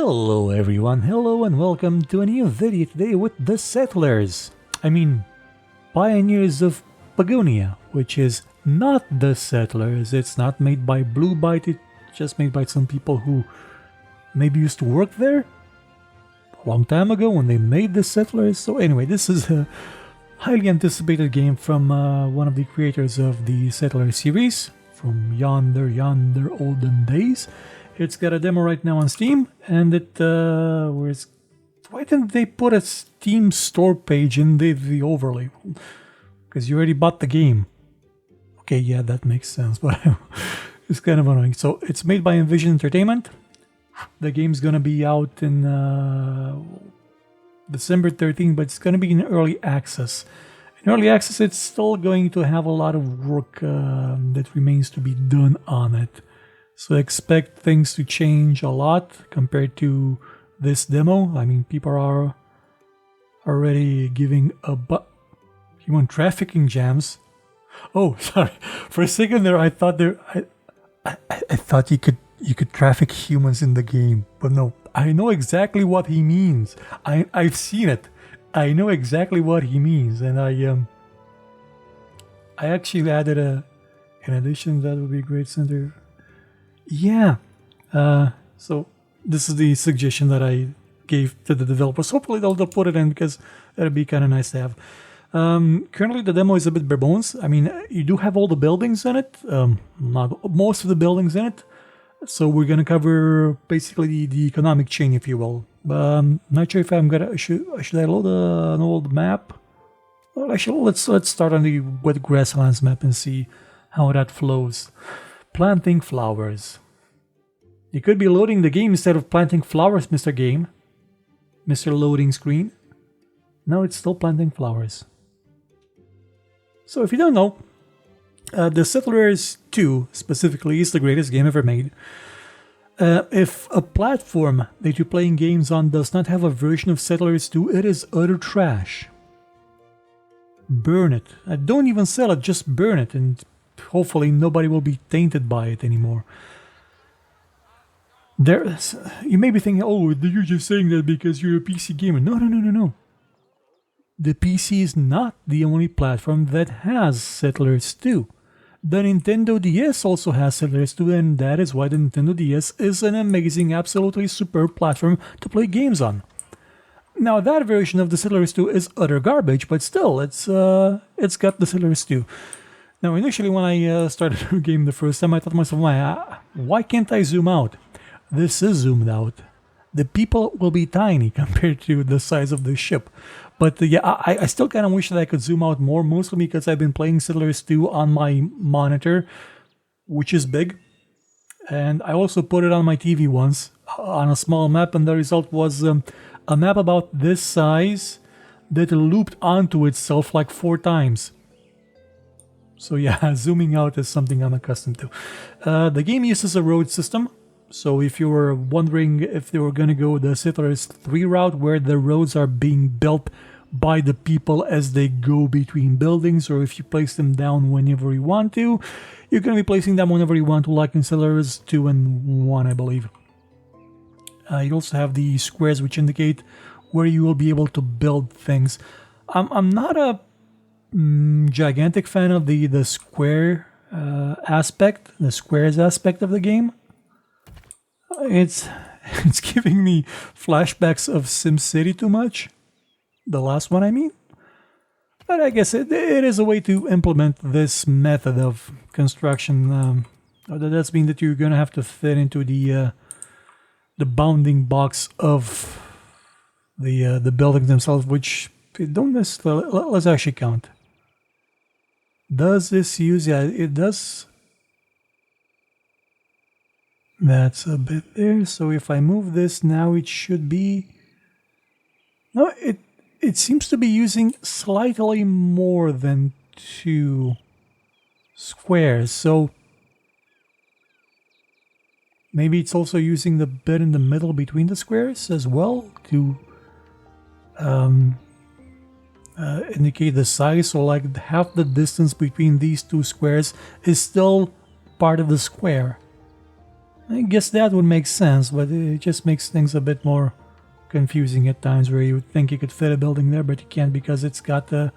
Hello everyone, hello and welcome to a new video today with the Settlers. Pioneers of Pagonia, which is not the Settlers. It's not made by Blue Byte, it's just made by some people who maybe used to work there a long time ago when they made the Settlers. So anyway, this is a highly anticipated game from one of the creators of the Settler series, from yonder olden days. It's got a demo right now on Steam, and why didn't they put a Steam store page in the overlay? Because you already bought the game. Okay, yeah, that makes sense, but it's kind of annoying. So it's made by Envision Entertainment. The game's gonna be out in December 13th, but it's gonna be in early access. In early access, it's still going to have a lot of work that remains to be done on it. So expect things to change a lot compared to this demo. I mean, people are already giving human trafficking jams. Oh, sorry. For a second there, I thought I thought you could traffic humans in the game, but no. I know exactly what he means. I've seen it. I know exactly what he means, and I actually added in addition. That would be a great center. Yeah, so this is the suggestion that I gave to the developers. Hopefully they'll put it in because that'd be kind of nice to have. Currently the demo is a bit bare bones. I mean, you do have all the buildings in it, not most of the buildings in it. So we're gonna cover basically the economic chain, if you will. Not sure if I'm gonna should I load an old map? Well, actually, let's start on the wet grasslands map and see how that flows. Planting flowers. You could be loading the game instead of planting flowers, Mr. Game. Mr. Loading Screen. No, it's still planting flowers. So if you don't know, The Settlers 2 specifically is the greatest game ever made. If a platform that you're playing games on does not have a version of Settlers 2, it is utter trash. Burn it. Don't even sell it, just burn it, and hopefully nobody will be tainted by it anymore. You may be thinking, oh, you're just saying that because you're a PC gamer. No. The PC is not the only platform that has Settlers 2. The Nintendo DS also has Settlers 2, and that is why the Nintendo DS is an amazing, absolutely superb platform to play games on. Now, that version of the Settlers 2 is utter garbage, but still, it's got the Settlers 2. Now, initially when I started the game the first time, I thought to myself, why can't I zoom out? This is zoomed out. The people will be tiny compared to the size of the ship. But yeah, I still kind of wish that I could zoom out more, mostly because I've been playing Settlers 2 on my monitor, which is big. And I also put it on my TV once, on a small map, and the result was a map about this size that looped onto itself like 4 times. So yeah, zooming out is something I'm accustomed to. The game uses a road system, so if you were wondering if they were going to go the Settlers 3 route, where the roads are being built by the people as they go between buildings, or if you place them down whenever you want to, you're going to be placing them whenever you want to, like in Settlers 2 and 1, I believe. You also have the squares, which indicate where you will be able to build things. I'm not a gigantic fan of the square aspect, the squares aspect of the game. It's giving me flashbacks of SimCity too much. The last one, I mean. But I guess it is a way to implement this method of construction. That's mean that you're gonna have to fit into the bounding box of the buildings themselves, which don't necessarily. Let's actually count. Does this use? Yeah, it does. That's a bit there. So if I move this now, it should be. No, it seems to be using slightly more than 2 squares. So maybe it's also using the bit in the middle between the squares as well to indicate the size. So like half the distance between these 2 squares is still part of the square. I guess that would make sense, but it just makes things a bit more confusing at times, where you would think you could fit a building there, but you can't because it's got a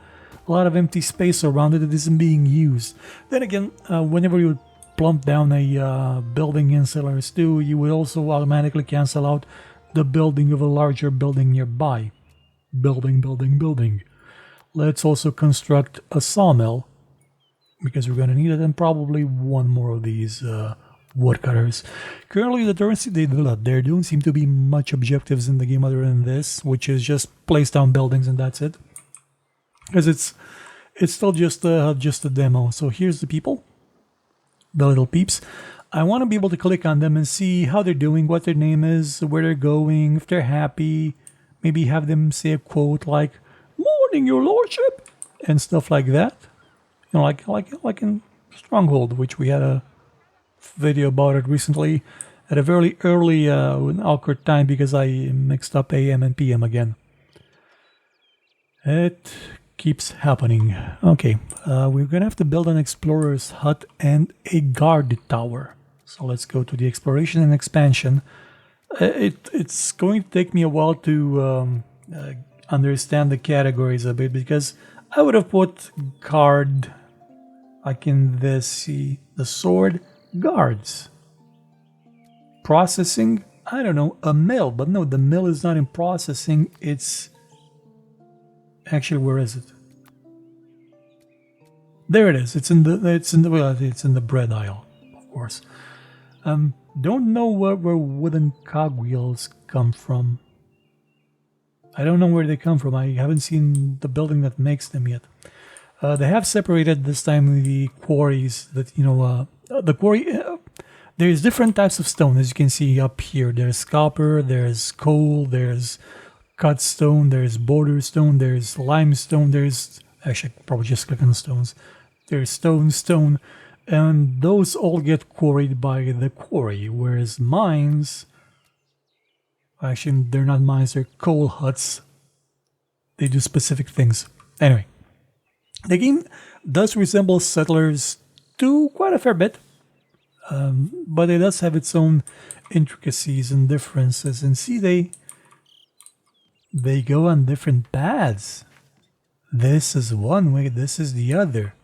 lot of empty space around it that isn't being used. Then again, whenever you would plump down a building in Settlers 2, you would also automatically cancel out the building of a larger building nearby. Building, building, building. Let's also construct a sawmill, because we're going to need it, and probably one more of these woodcutters. Currently, there don't seem to be much objectives in the game other than this, which is just place down buildings and that's it. Because it's still just a demo. So here's the people, the little peeps. I want to be able to click on them and see how they're doing, what their name is, where they're going, if they're happy. Maybe have them say a quote like "Morning, Your Lordship," and stuff like that. You know, like in Stronghold, which we had a video about it recently at a very early awkward time because I mixed up AM and PM again. It keeps happening. Okay, we're gonna have to build an explorer's hut and a guard tower. So let's go to the exploration and expansion. It's going to take me a while to understand the categories a bit, because I would have put guard like in this, see, the sword, guards. Processing, I don't know, a mill, but no, the mill is not in processing, it's actually, where is it? There it is. It's in the bread aisle, of course. Don't know where wooden cogwheels come from. I don't know where they come from. I haven't seen the building that makes them yet. They have separated this time the quarries. That the quarry. There's different types of stone, as you can see up here. There's copper, there's coal, there's cut stone, there's border stone, there's limestone, there's actually probably just click on the stones. There's stone, and those all get quarried by the quarry, whereas mines, actually they're not mines, they're coal huts. They do specific things. Anyway, the game does resemble Settlers 2 quite a fair bit, but it does have its own intricacies and differences. And see, they go on different paths. This is one way, this is the other.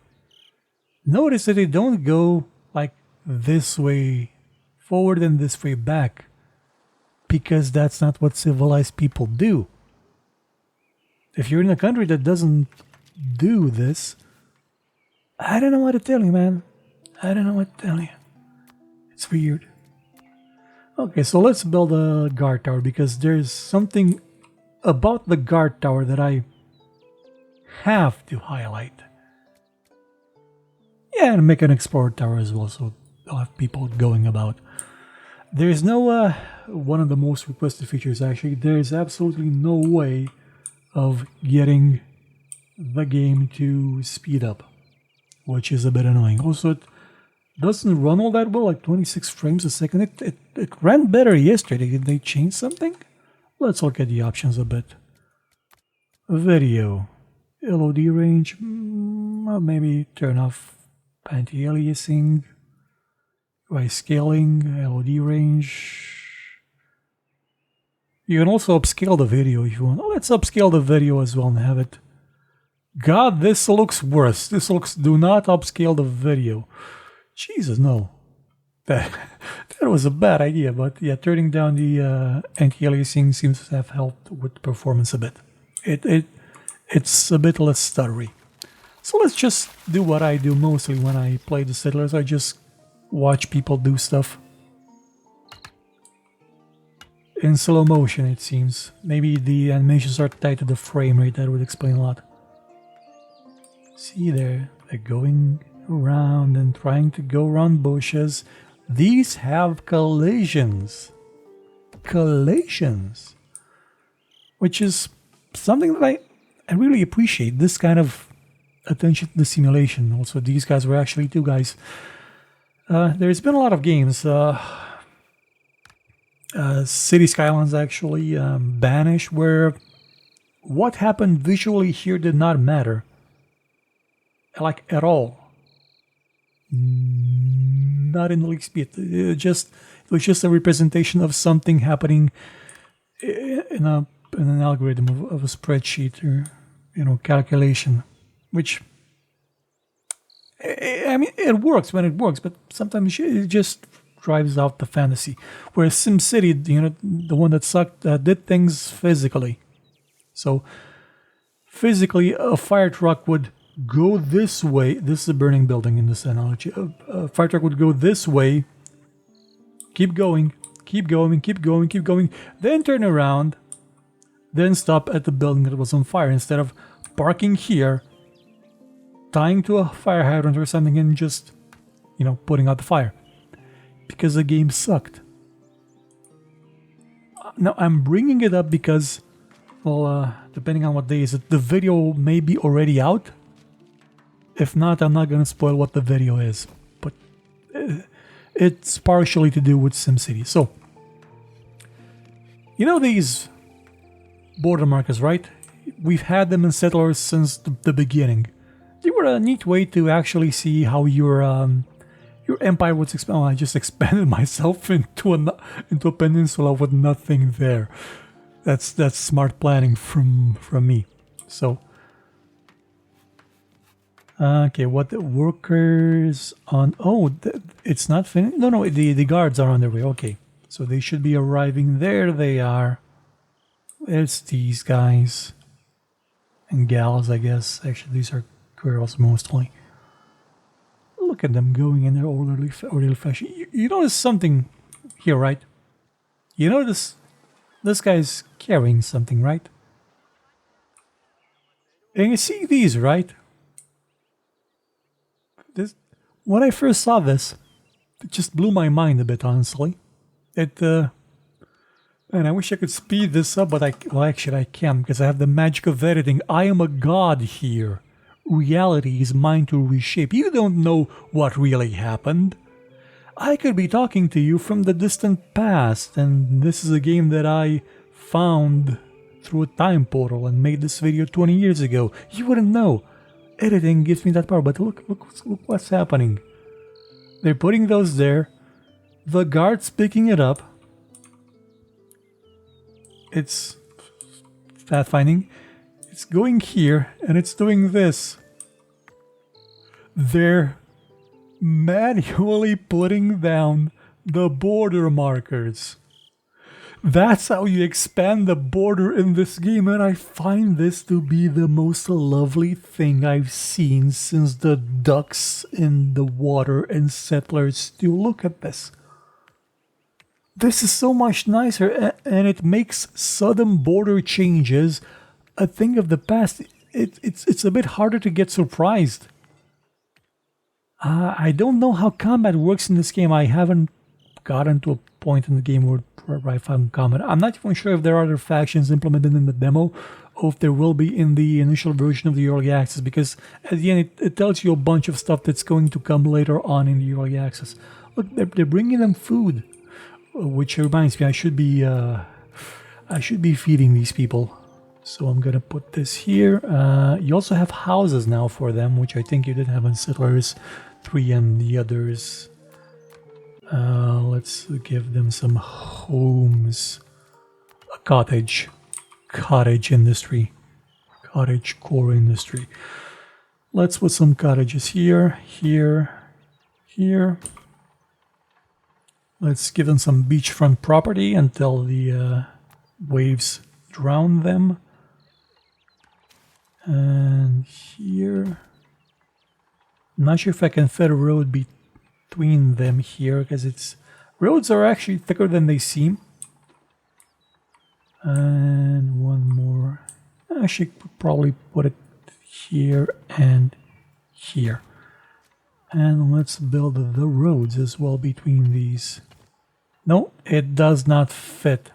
Notice that they don't go like this way forward and this way back, because that's not what civilized people do. If you're in a country that doesn't do this, I don't know what to tell you, man. I don't know what to tell you. It's weird. Okay, so let's build a guard tower, because there's something about the guard tower that I have to highlight. Yeah, and make an explorer tower as well, so I'll have people going about. There's no, one of the most requested features actually, there's absolutely no way of getting the game to speed up, which is a bit annoying. Also, it doesn't run all that well, like 26 frames a second. It ran better yesterday. Did they change something? Let's look at the options a bit. Video. LOD range. Maybe turn off anti-aliasing. By scaling. LOD range. You can also upscale the video if you want. Oh, let's upscale the video as well and have it. God, this looks worse. Do not upscale the video. Jesus, no. That was a bad idea, but yeah, turning down the anti-aliasing seems to have helped with performance a bit. It's a bit less stuttery. So let's just do what I do mostly when I play the Settlers. I just watch people do stuff. In slow motion, it seems. Maybe the animations are tied to the frame rate, that would explain a lot. See, they're going around and trying to go around bushes. These have collisions. Collisions. Which is something that I really appreciate, this kind of attention to the simulation. Also, these guys were actually two guys. There's been a lot of games. City Skylines actually, Banish, where what happened visually here did not matter. Like, at all. not in the least bit. It was just a representation of something happening in an algorithm of a spreadsheet or calculation, which I mean it works when it works, but sometimes it just drives out the fantasy. Whereas SimCity, the one that sucked, did things physically. So physically, a fire truck would go this way. This is a burning building in this analogy. A fire truck would go this way, keep going, keep going, keep going, keep going, then turn around, then stop at the building that was on fire instead of parking here, tying to a fire hydrant or something and just, putting out the fire. Because the game sucked. Now, I'm bringing it up because, well, depending on what day is it, the video may be already out. If not, I'm not going to spoil what the video is. But it's partially to do with SimCity. So, these border markers, right? We've had them in Settlers since the beginning. They were a neat way to actually see how your empire was expanded. Well, I just expanded myself into a peninsula with nothing there. That's smart planning from me. So, okay, what the workers on? Oh, it's not finished. No, the guards are on their way. Okay, so they should be arriving. There they are. It's these guys and gals, I guess. Actually, these are girls mostly. Look at them going in their orderly fashion. You notice something here, right? You notice this guy's carrying something, right? And you see these, right? When I first saw this, it just blew my mind a bit, honestly. And I wish I could speed this up, but actually I can, because I have the magic of editing. I am a god here. Reality is mine to reshape. You don't know what really happened. I could be talking to you from the distant past, and this is a game that I found through a time portal and made this video 20 years ago. You wouldn't know. Editing gives me that power, but look what's happening. They're putting those there. The guard's picking it up. It's pathfinding. It's going here, and it's doing this. They're manually putting down the border markers. That's how you expand the border in this game, and I find this to be the most lovely thing I've seen since the ducks in the water and Settlers 2. Look at this. This is so much nicer, and it makes sudden border changes a thing of the past. It's a bit harder to get surprised. I don't know how combat works in this game. I haven't gotten to a point in the game where I found combat. I'm not even sure if there are other factions implemented in the demo, or if there will be in the initial version of the early access, because at the end it tells you a bunch of stuff that's going to come later on in the early access. Look, they're bringing them food, which reminds me I should be feeding these people. So I'm gonna put this here. You also have houses now for them, which I think you didn't have in Settlers 3 and the others. Let's give them some homes. A cottage industry, cottage core industry. Let's put some cottages here. Let's give them some beachfront property until the waves drown them. And here, I'm not sure if I can fit a road between them here, because roads are actually thicker than they seem. And one more. I should probably put it here and here. And let's build the roads as well between these. No, it does not fit.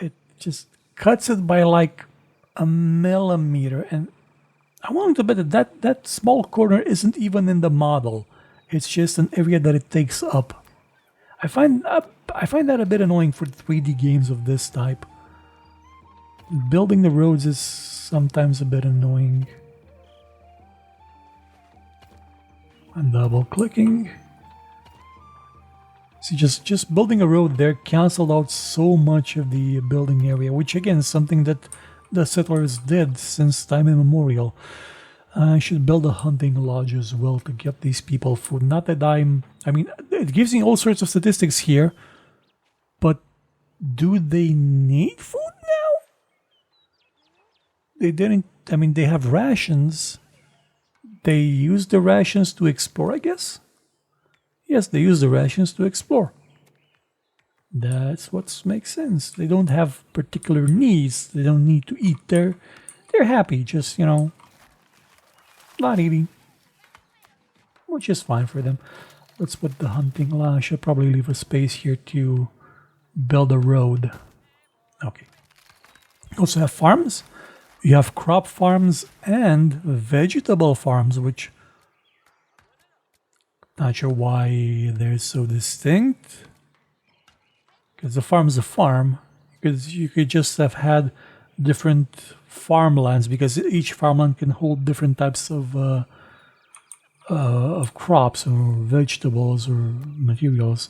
It just cuts it by like a millimeter, and I want to bet that small corner isn't even in the model. It's just an area that it takes up. I find that a bit annoying for 3D games of this type. Building the roads is sometimes a bit annoying. And double clicking. See, just building a road there canceled out so much of the building area, which again is something that the settlers did since time immemorial. I should build a hunting lodge as well to get these people food. Not that I mean, it gives me all sorts of statistics here, but do they need food now? They didn't, I mean, they have rations. They use the rations to explore, I guess? Yes, they use the rations to explore. That's what makes sense. They don't have particular needs. They don't need to eat. They're happy, just, you know, not eating. Which is fine for them. Let's put the hunting lodge. I should probably leave a space here to build a road. Okay. You also have farms. You have crop farms and vegetable farms, which not sure why they're so distinct. Because a farm is a farm. Because you could just have had different farmlands, because each farmland can hold different types of crops or vegetables or materials.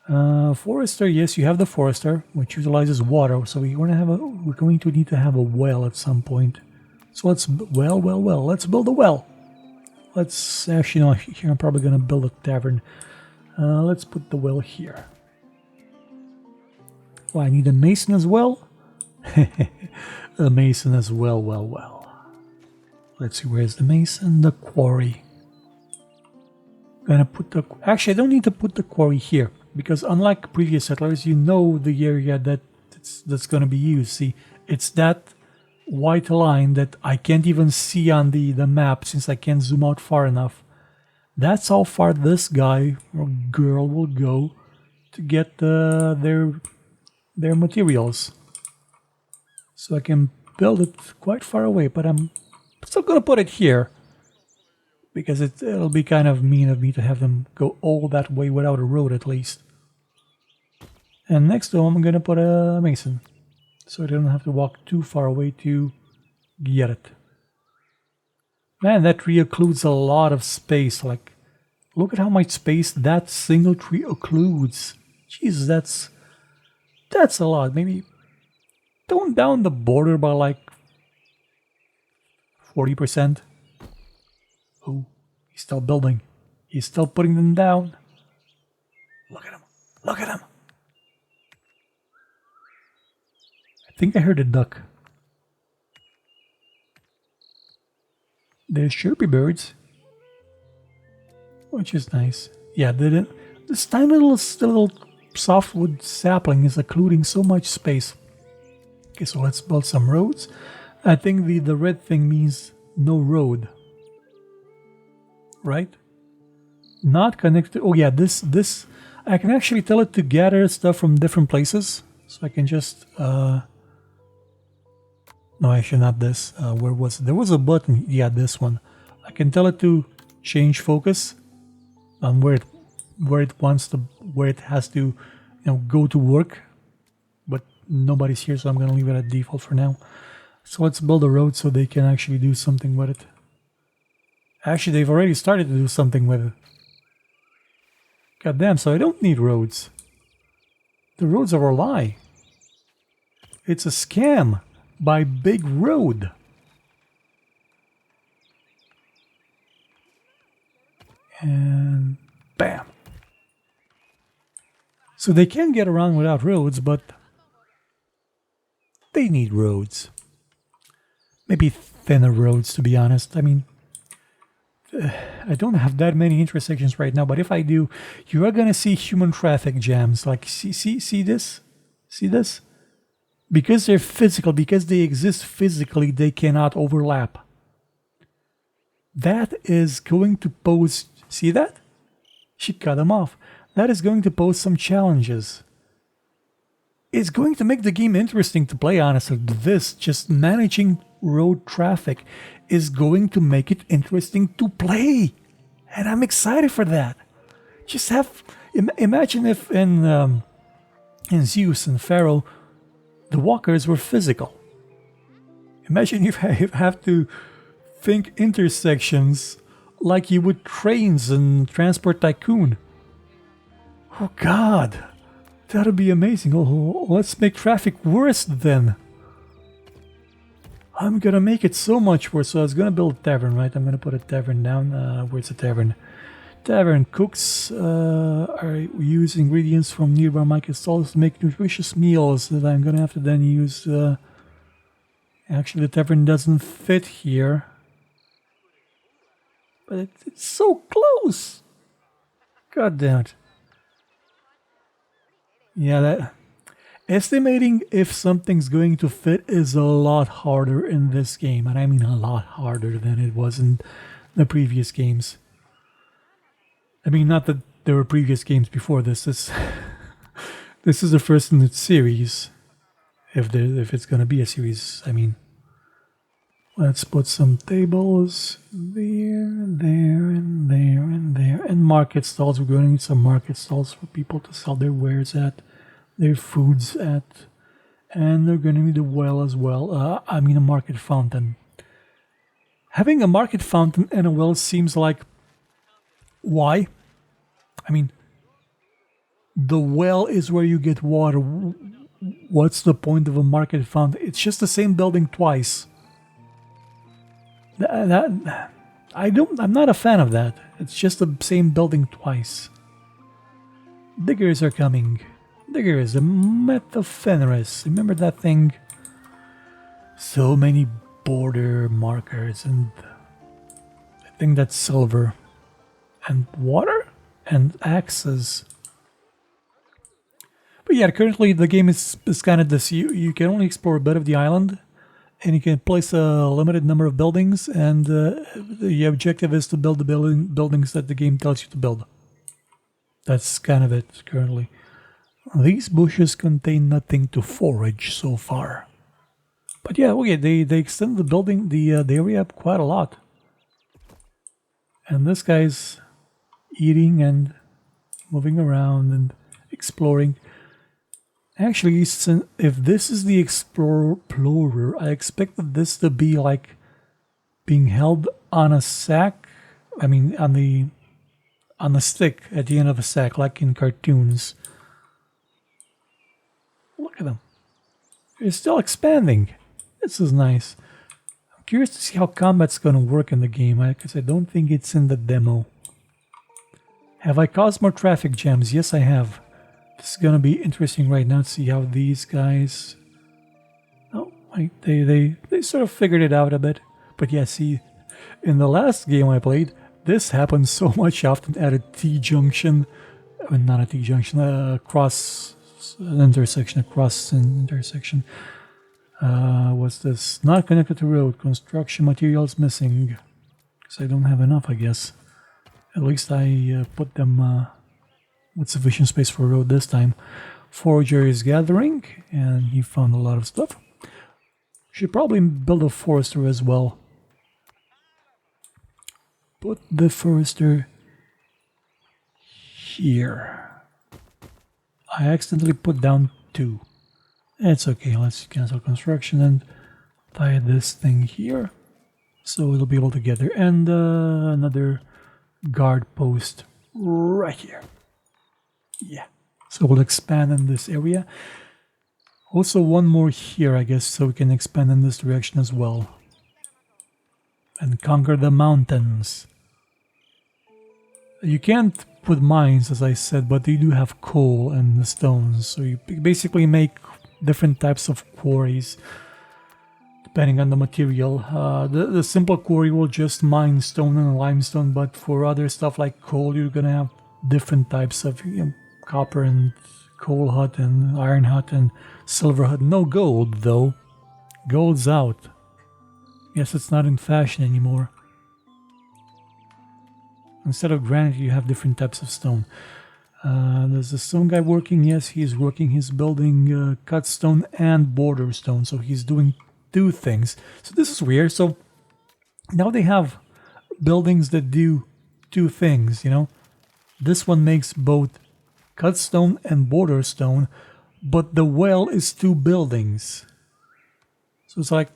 Forester, yes, you have the forester, which utilizes water. So we're going to need to have a well at some point. So let's let's build a well. Let's actually, no, here I'm probably going to build a tavern. Let's put the well here. Oh, I need a mason as well. A mason as well, well. Let's see, where's the mason? The quarry. Gonna put the... Actually, I don't need to put the quarry here, because unlike previous settlers, you know the area that's gonna be used. See, it's that white line that I can't even see on the map since I can't zoom out far enough. That's how far this guy or girl will go to get their materials. So I can build it quite far away, but I'm still gonna put it here because it'll be kind of mean of me to have them go all that way without a road at least. And next to them I'm gonna put a mason, so I don't have to walk too far away to get it. Man, that tree occludes a lot of space. Like, look at how much space that single tree occludes. Jesus, that's a lot. Maybe tone down the border by like 40%. Oh, he's still building. He's still putting them down. Look at him. Look at him. I think I heard a duck. There's chirpy birds, which is nice. Yeah, this tiny little softwood sapling is occluding so much space. Okay, so let's build some roads. I think the red thing means no road, right? Not connected. Oh yeah, this I can actually tell it to gather stuff from different places. So I can just no, actually not this. Where was it? There was a button? Yeah, this one. I can tell it to change focus on where it wants to, where it has to, you know, go to work. But nobody's here, so I'm gonna leave it at default for now. So let's build a road so they can actually do something with it. Actually, they've already started to do something with it. God damn! So I don't need roads. The roads are a lie. It's a scam by Big Road. And bam. So they can get around without roads, but they need roads. Maybe thinner roads, to be honest. I mean, I don't have that many intersections right now, but if I do, you are gonna see human traffic jams. Like, see this? See this? Because they're physical, because they exist physically, they cannot overlap. That is going to pose... See that? She cut them off. That is going to pose some challenges. It's going to make the game interesting to play, honestly. This, just managing road traffic, is going to make it interesting to play. And I'm excited for that. Just have... Imagine if in Zeus and Pharaoh, the walkers were physical. Imagine if I have to think intersections like you would trains in Transport Tycoon. Oh god, that'd be amazing. Oh, let's make traffic worse then. I'm gonna make it so much worse. So I was gonna build a tavern, right? I'm gonna put a tavern down. Where's the tavern? Tavern cooks use ingredients from nearby market stalls to make nutritious meals that I'm gonna have to then use. Actually, the tavern doesn't fit here, but it's so close. God damn it. Yeah, that estimating if something's going to fit is a lot harder in this game, and I mean a lot harder than it was in the previous games. I mean, not that there were previous games before this. This is the first in the series, if it's gonna be a series. I mean, let's put some tables there, there, and there, and there, and market stalls. We're going to need some market stalls for people to sell their wares at, their foods at, and they're going to need a well as well. I mean, a market fountain. Having a market fountain and a well seems like, why? I mean, the well is where you get water. What's the point of a market fountain? It's just the same building twice. I'm not a fan of that. It's just the same building twice. Diggers are coming. Diggers, the metaphenerous. Remember that thing? So many border markers, and I think that's silver. And water? And axes. But yeah, currently the game is kind of this. You can only explore a bit of the island, and you can place a limited number of buildings, and the objective is to build the buildings that the game tells you to build. That's kind of it currently. These bushes contain nothing to forage so far. But yeah, okay, they extend the building, the area up quite a lot. And this guy's eating and moving around and exploring. Actually, if this is the explorer, I expected this to be like being held on a sack. I mean, on a stick at the end of a sack, like in cartoons. Look at them. They're still expanding. This is nice. I'm curious to see how combat's going to work in the game, because I don't think it's in the demo. Have I caused more traffic jams? Yes, I have. This is going to be interesting right now to see how these guys... Oh, they sort of figured it out a bit. But yeah, see, in the last game I played, this happened so much often at a T-junction. I mean, not a T-junction, a cross intersection. What's this? Not connected to road. Construction materials missing. Because I don't have enough, I guess. At least I put them with sufficient space for road this time. Forager is gathering, and he found a lot of stuff. Should probably build a forester as well. Put the forester here. I accidentally put down 2. It's okay, let's cancel construction and tie this thing here. So it'll be able to get there. And another guard post right here. Yeah. So we'll expand in this area. Also one more here, I guess, so we can expand in this direction as well. And conquer the mountains. You can't put mines, as I said, but they do have coal and the stones. So you basically make different types of quarries depending on the material. The simple quarry will just mine stone and limestone, but for other stuff like coal, you're gonna have different types of copper and coal hut and iron hut and silver hut. No gold though. Gold's out. Yes, it's not in fashion anymore. Instead of granite, you have different types of stone. There's a stone guy working. Yes, he's working. He's building cut stone and border stone. So he's doing 2 things. So this is weird. So now they have buildings that do 2 things, you know. This one makes both cut stone and border stone, but the well is 2 buildings. So it's like,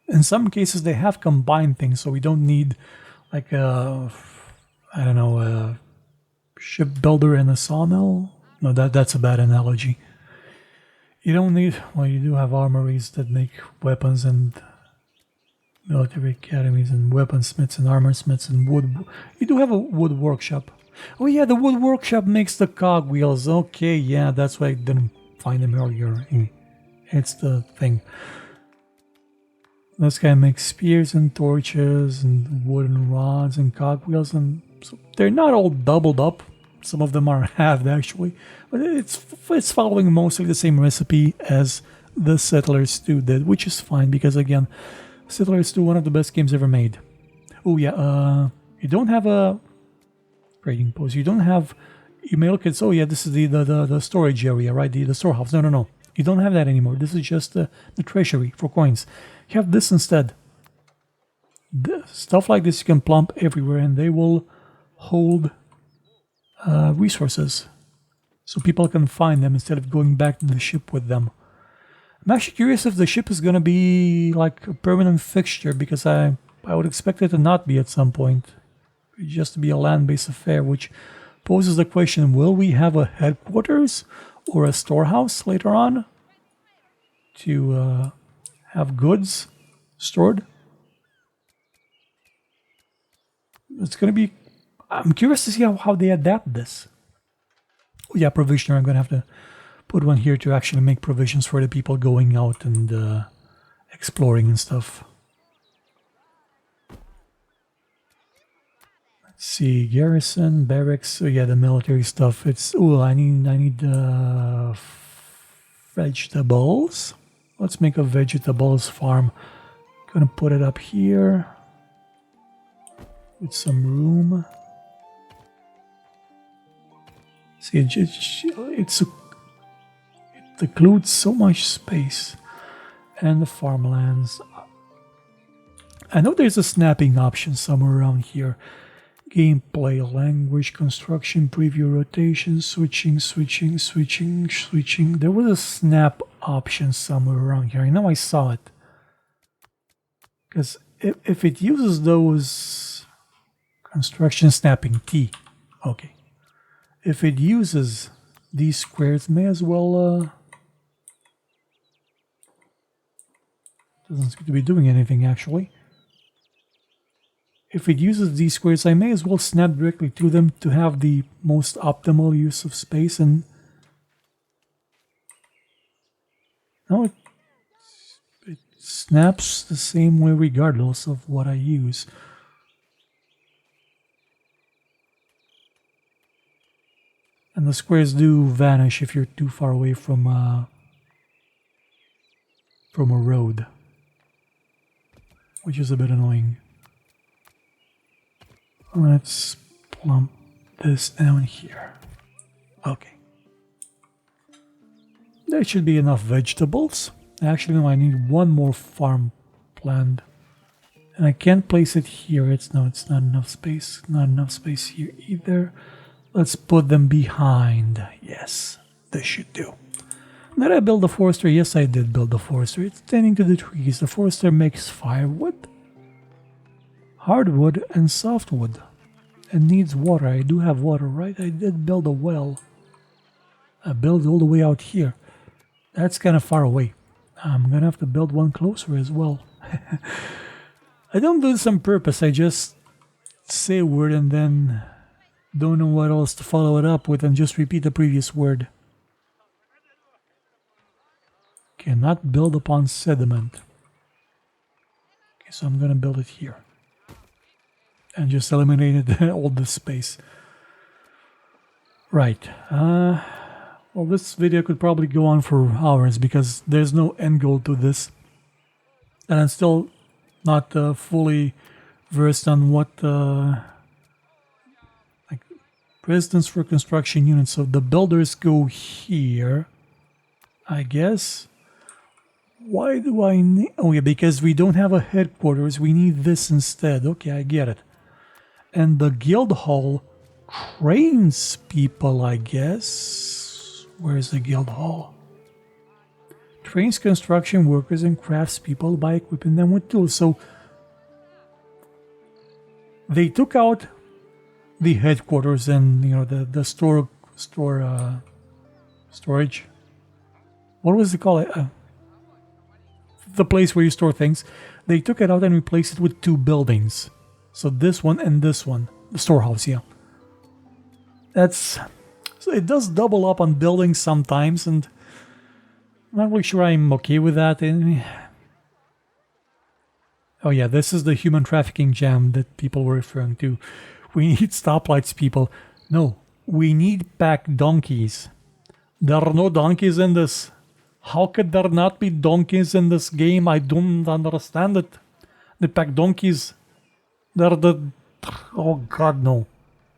in some cases they have combined things, so we don't need like I don't know, a shipbuilder in a sawmill. No, that's a bad analogy. You don't need. Well, you do have armories that make weapons and military academies and weaponsmiths and armorsmiths and wood. You do have a wood workshop. Oh yeah, the wood workshop makes the cogwheels. Okay, yeah, that's why I didn't find them earlier. It's the thing. This guy makes spears and torches and wooden rods and cogwheels, and so they're not all doubled up. Some of them are halved actually, but it's following mostly the same recipe as the Settlers 2 did, which is fine because again, Settlers 2 one of the best games ever made. Oh yeah, you don't have a trading post. You don't have. You may look at. Oh yeah, this is the storage area, right? The storehouse. No. You don't have that anymore. This is just the treasury for coins. You have this instead. Stuff like this you can plump everywhere, and they will hold resources, so people can find them instead of going back to the ship with them. I'm actually curious if the ship is gonna be like a permanent fixture because I would expect it to not be at some point. Just to be a land-based affair, which poses the question, will we have a headquarters or a storehouse later on to have goods stored? It's going to be... I'm curious to see how they adapt this. Oh yeah, provisioner. I'm going to have to put one here to actually make provisions for the people going out and exploring and stuff. See, garrison, barracks. So yeah, the military stuff. It's I need vegetables. Let's make a vegetables farm. Gonna put it up here with some room. See, it includes so much space, and the farmlands. I know there's a snapping option somewhere around here. Gameplay, language, construction, preview, rotation, switching. There was a snap option somewhere around here. I know I saw it. Because if it uses those construction snapping T, okay. If it uses these squares, may as well doesn't seem to be doing anything actually. If it uses these squares, I may as well snap directly to them to have the most optimal use of space. And no, it snaps the same way regardless of what I use. And the squares do vanish if you're too far away from a road, which is a bit annoying. Let's plump this down here. Okay. There should be enough vegetables. Actually, no, I need one more farm planned. And I can't place it here. It's not enough space. Not enough space here either. Let's put them behind. Yes, this should do. Did I build a forester? Yes, I did build a forester. It's tending to the trees. The forester makes firewood, hardwood, and softwood. And needs water. I do have water, right? I did build a well. I built all the way out here. That's kind of far away. I'm gonna have to build one closer as well. I don't do this on purpose. I just say a word and then don't know what else to follow it up with and just repeat the previous word. Cannot build upon sediment. Okay, so I'm gonna build it here. And just eliminated all the space. Right. Well, this video could probably go on for hours because there's no end goal to this. And I'm still not fully versed on what like precedence for construction units. So the builders go here, I guess. Why do I need... Oh yeah, because we don't have a headquarters. We need this instead. Okay, I get it. And the guild hall trains people, I guess. Where's the guild hall? Trains construction workers and crafts people by equipping them with tools. So They took out the headquarters and the storage. What was it called? The place where you store things. They took it out and replaced it with 2 buildings. So this one and this one, the storehouse. Yeah, so it does double up on buildings sometimes, and I'm not really sure I'm okay with that. Oh yeah, this is the human trafficking jam that people were referring to. We need stoplights, people. No, we need packed donkeys. There are no donkeys in this. How could there not be donkeys in this game? I don't understand it. The packed donkeys, they're the... Oh god, no.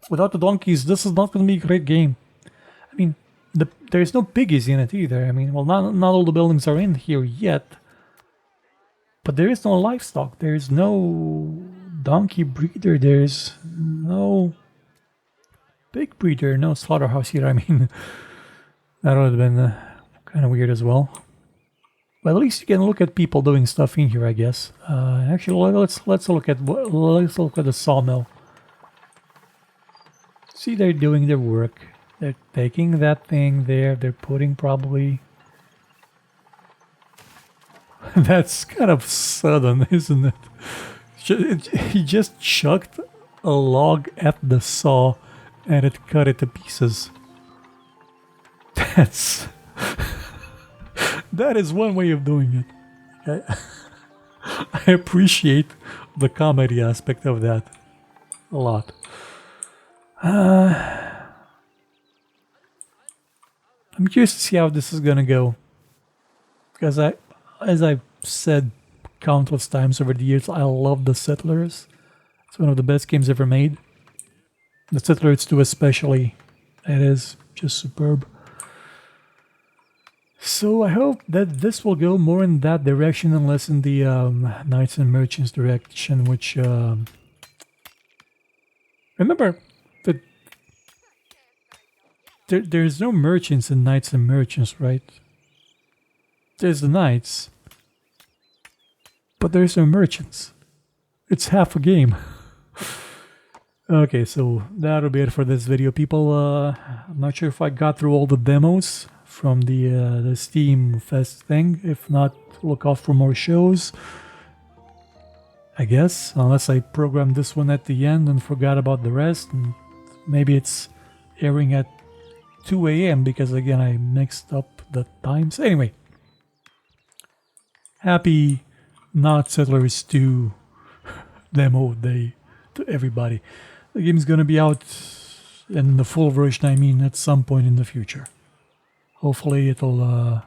Without the donkeys, this is not going to be a great game. I mean, there's no piggies in it either. I mean, well, not all the buildings are in here yet. But there is no livestock. There's no donkey breeder. There's no pig breeder. No slaughterhouse here. I mean, that would have been kind of weird as well. But at least you can look at people doing stuff in here, I guess. Actually, let's look at the sawmill. See, they're doing their work. They're taking that thing there. They're putting probably... That's kind of sudden, isn't it? He just chucked a log at the saw and it cut it to pieces. That is one way of doing it. I appreciate the comedy aspect of that a lot. I'm curious to see how this is gonna go, because as I've said countless times over the years, I love The Settlers. It's one of the best games ever made. The Settlers 2 especially. It is just superb. So I hope that this will go more in that direction and less in the Knights and Merchants direction, which... remember that there's no merchants in Knights and Merchants, right? There's the Knights, but there's no merchants. It's half a game. Okay, so that'll be it for this video, people. I'm not sure if I got through all the demos from the Steam Fest thing. If not, look out for more shows, I guess, unless I programmed this one at the end and forgot about the rest, and maybe it's airing at 2 a.m. because again I mixed up the times. Anyway, happy Not Settlers 2 demo day to everybody. The game is gonna be out in the full version, I mean, at some point in the future. Hopefully it'll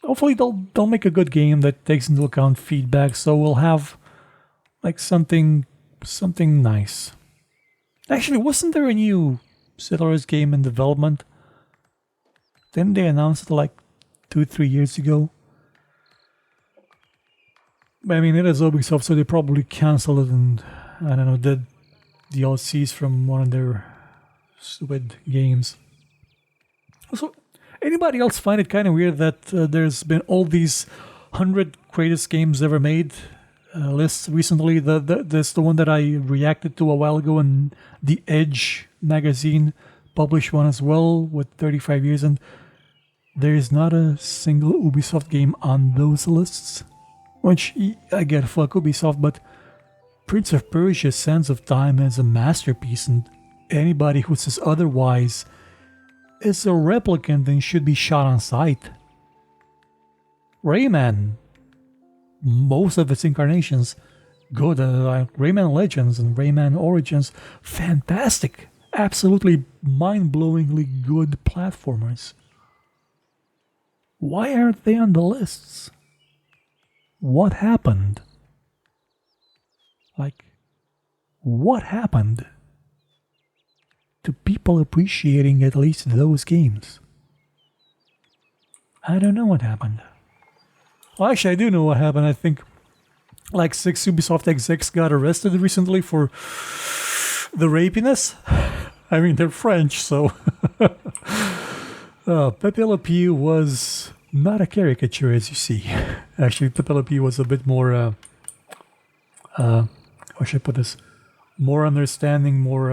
hopefully they'll make a good game that takes into account feedback, so we'll have like something nice. Actually, wasn't there a new Settlers game in development? Didn't they announce it like 2-3 years ago? I mean, it is Ubisoft, so they probably canceled it and, I don't know, did DLCs from one of their stupid games. So, anybody else find it kind of weird that there's been all these 100 greatest games ever made lists recently? That's the one that I reacted to a while ago, and The Edge magazine published one as well with 35 years, and there is not a single Ubisoft game on those lists. Which, I get, fuck Ubisoft, but Prince of Persia: Sands of Time is a masterpiece, and anybody who says otherwise is a replicant and should be shot on sight. Rayman, most of its incarnations, good. Rayman Legends and Rayman Origins, fantastic, absolutely mind-blowingly good platformers. Why aren't they on the lists? What happened? Like, what happened to people appreciating at least those games? I don't know what happened. Well, actually, I do know what happened. I think like 6 Ubisoft execs got arrested recently for the rapiness. I mean, they're French, so... Pepe Le Pew was not a caricature, as you see. Actually, Pepe Le Pew was a bit more How should I put this? More understanding, more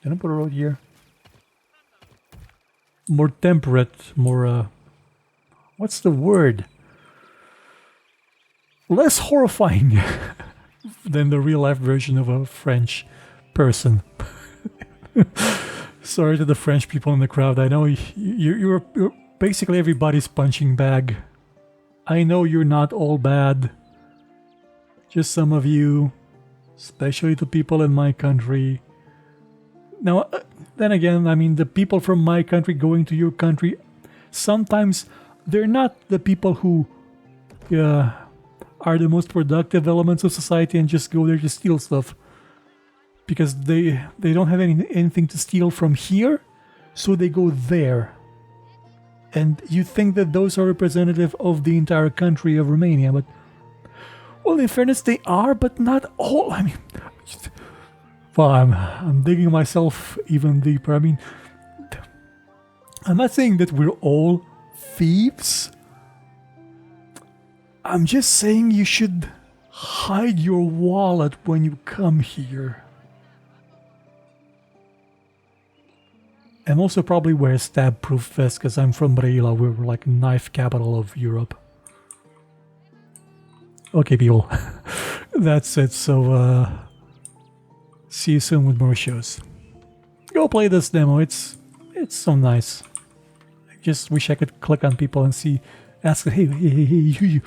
can I put a road here? More temperate, more what's the word? Less horrifying than the real life version of a French person. Sorry to the French people in the crowd. I know you're basically everybody's punching bag. I know you're not all bad. Just some of you, especially the people in my country. Now, then again, I mean, the people from my country going to your country, sometimes they're not the people who are the most productive elements of society and just go there to steal stuff. Because they don't have anything to steal from here, so they go there. And you think that those are representative of the entire country of Romania, but... Well, in fairness, they are, but not all. I mean... Well, I'm digging myself even deeper. I mean... I'm not saying that we're all thieves. I'm just saying you should hide your wallet when you come here. And also probably wear a stab-proof vest, because I'm from Brăila, we're like knife capital of Europe. Okay, people. That's it, so see you soon with more shows. Go play this demo, it's so nice. I just wish I could click on people and see, ask, hey, you,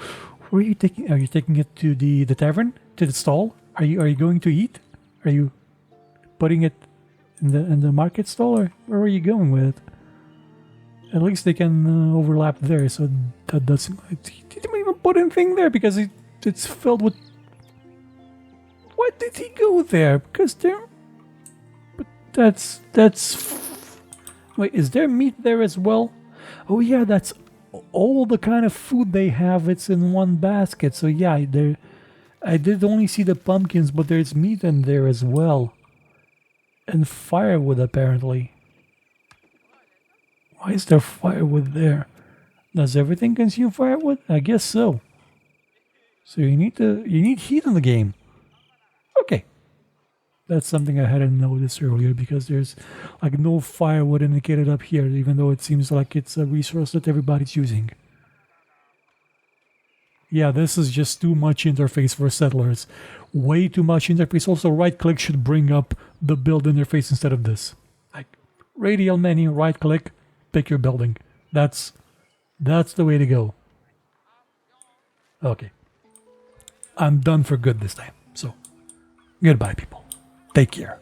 where are you taking, are you taking it to the tavern? To the stall? Are you going to eat? Are you putting it in the market stall, or where are you going with it? At least they can overlap there, so that doesn't... He didn't even put anything there because it's filled with... Why did he go there? Because there... But that's... Wait, is there meat there as well? Oh yeah, that's all the kind of food they have, it's in one basket. So yeah, there... I did only see the pumpkins, but there's meat in there as well. And firewood, apparently. Why is there firewood there? Does everything consume firewood? I guess so. So you need heat in the game. Okay. That's something I hadn't noticed earlier, because there's like no firewood indicated up here, even though it seems like it's a resource that everybody's using. Yeah, this is just too much interface for settlers. Way too much interface. Also, right-click should bring up the build interface instead of this. Like, radial menu, right-click, pick your building. That's the way to go. Okay. I'm done for good this time. So, goodbye, people. Take care.